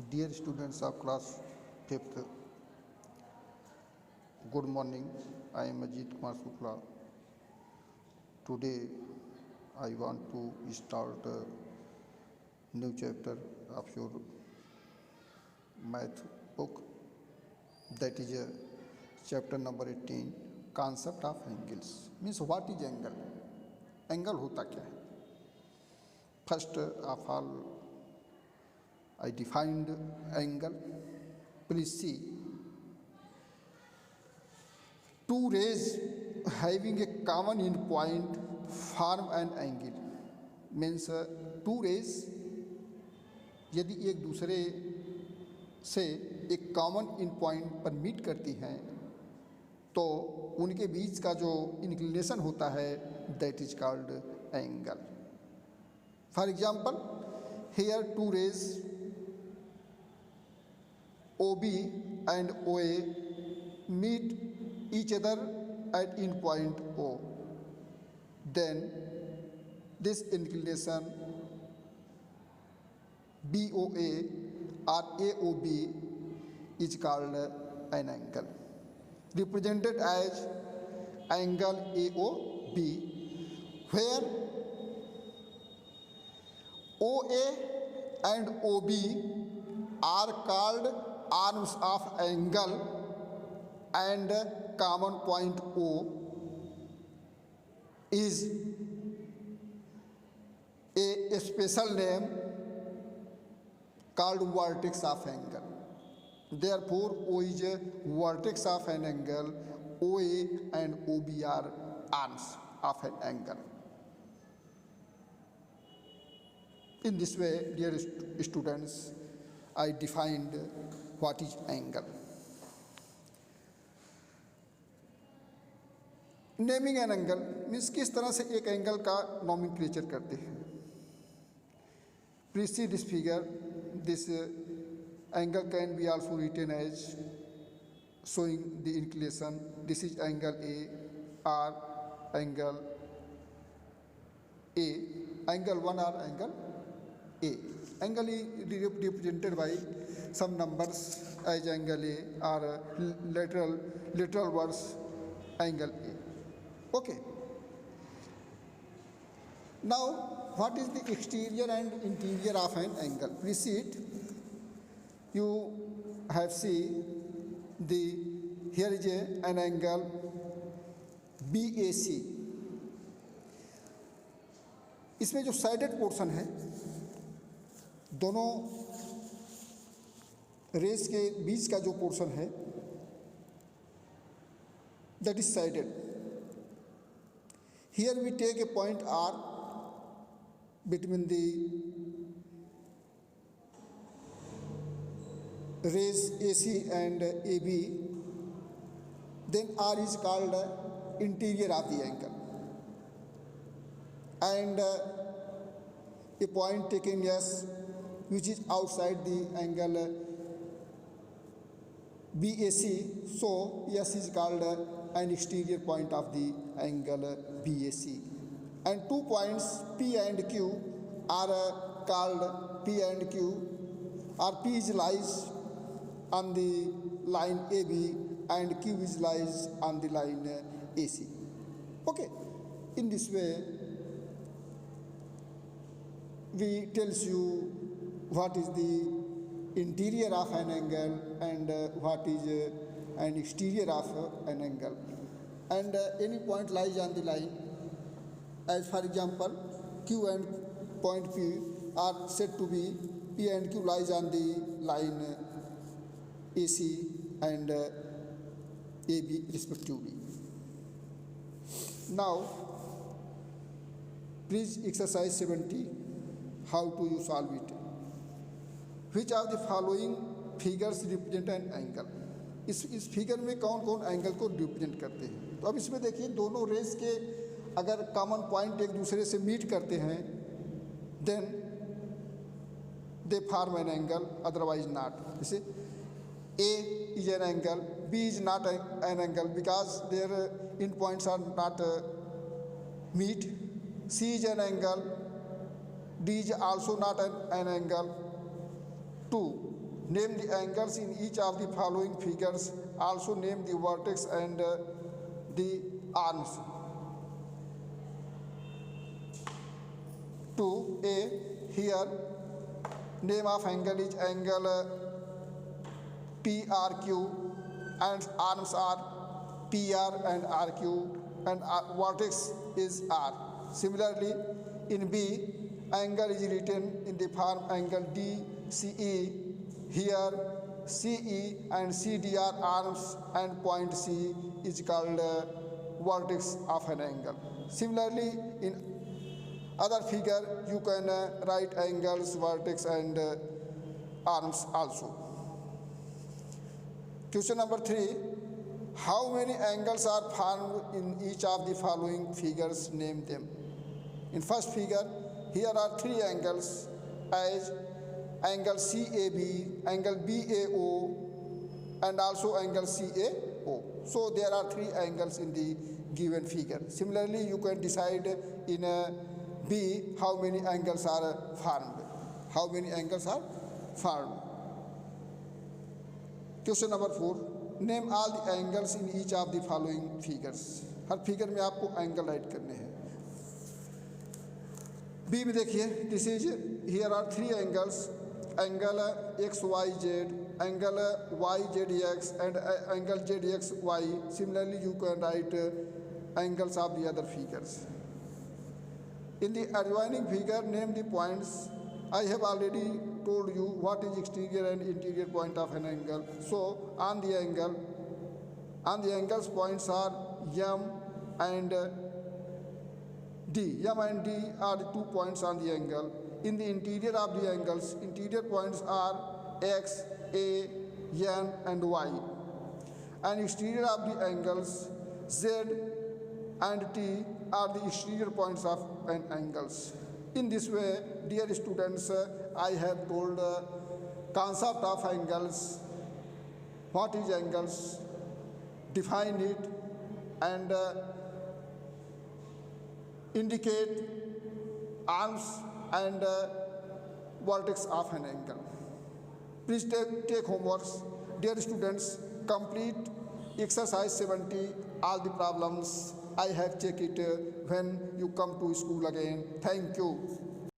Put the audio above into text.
Dear students of class 5th, good morning. I am Ajit Kumar Shukla. Today I want to start a new chapter of your math book, that is chapter number 18, concept of angles. Means what is angle? Angle होता क्या है? First of all, I defined angle. Please see, two rays having a common end point form an angle. Means two rays यदि एक दूसरे से एक common in point पर meet करती हैं तो उनके बीच का जो इंक्लिनेशन होता है that is called angle. For example, here two rays OB and OA meet each other at end point O. Then this inclination BOA or AOB is called an angle, represented as angle AOB, where OA and OB are called arms of angle and common point O is a special name called vertex of angle. Therefore, O is a vertex of an angle. OA and OB are arms of an angle. In this way, dear students, I defined what is angle. Naming an angle means किस तरह से एक angle का nomenclature करते हैं. Please see this figure. This angle can be also written as showing the inclination. This is angle A or angle A, angle 1 or angle A. Angle is represented by some numbers as angle A or lateral words angle A. Okay. Now, what is the exterior and interior of an angle? Please see it. You have seen here is an angle BAC. इसमें जो sided portion है, दोनों race के बीच का जो portion है that is sided. Here we take a point R between the rays AC and AB. Then R is called interior of the angle, and a point taken S which is outside the angle BAC, so S is called an exterior point of the angle BAC. And 2 points P and Q are called P and Q, or P is lies on the line AB and Q is lies on the line AC. Okay, in this way we tells you what is the interior of an angle and what is an exterior of an angle, and any point lies on the line. As for example, Q and point P are said to be P and Q lies on the line AC and AB respectively. Now, please exercise 70. How do you solve it? Which of the following figures represent an angle? इस figure में कौन कौन angle को represent करते हैं? तो अब इसमें देखिए, दोनों रेस के अगर कॉमन पॉइंट एक दूसरे से मीट करते हैं then they form an angle, otherwise not. जैसे A is an angle, B is not an angle because their end points are not meet. C is an angle, D is also not an angle. 2. Name the angles in each of the following figures. Also name the vertex and the arms. 2a, here name of angle is angle PRQ and arms are PR and RQ and vertex is R. Similarly, in B, angle is written in the form angle DCE. Here, CE and CD are arms and point C is called vertex of an angle. Similarly, in other figure, you can write angles, vertex and arms also. Question number 3. How many angles are found in each of the following figures? Name them. In first figure, here are 3 angles as angle CAB, angle BAO and also angle CAO. So there are 3 angles in the given figure. Similarly, you can decide in B how many angles are formed. How many angles are formed. Question number 4. Name all the angles in each of the following figures. हर figure में आपको angle write करने हैं. B में देखिए, this is here are 3 angles, angle XYZ, angle YZX and angle ZXY. Similarly, you can write angles of the other figures. In the adjoining figure, name the points. I have already told you what is exterior and interior point of an angle. So on the angles points are M and D. M and D are the 2 points on the angle. In the interior of the angles, interior points are X, A, N and Y. And exterior of the angles, Z and T are the exterior points of an angles. In this way, dear students, I have told concept of angles, what is angles, define it and indicate arms and vertex of an angle. Please take homeworks. Dear students, complete exercise 70, all the problems. I have checked it when you come to school again. Thank you.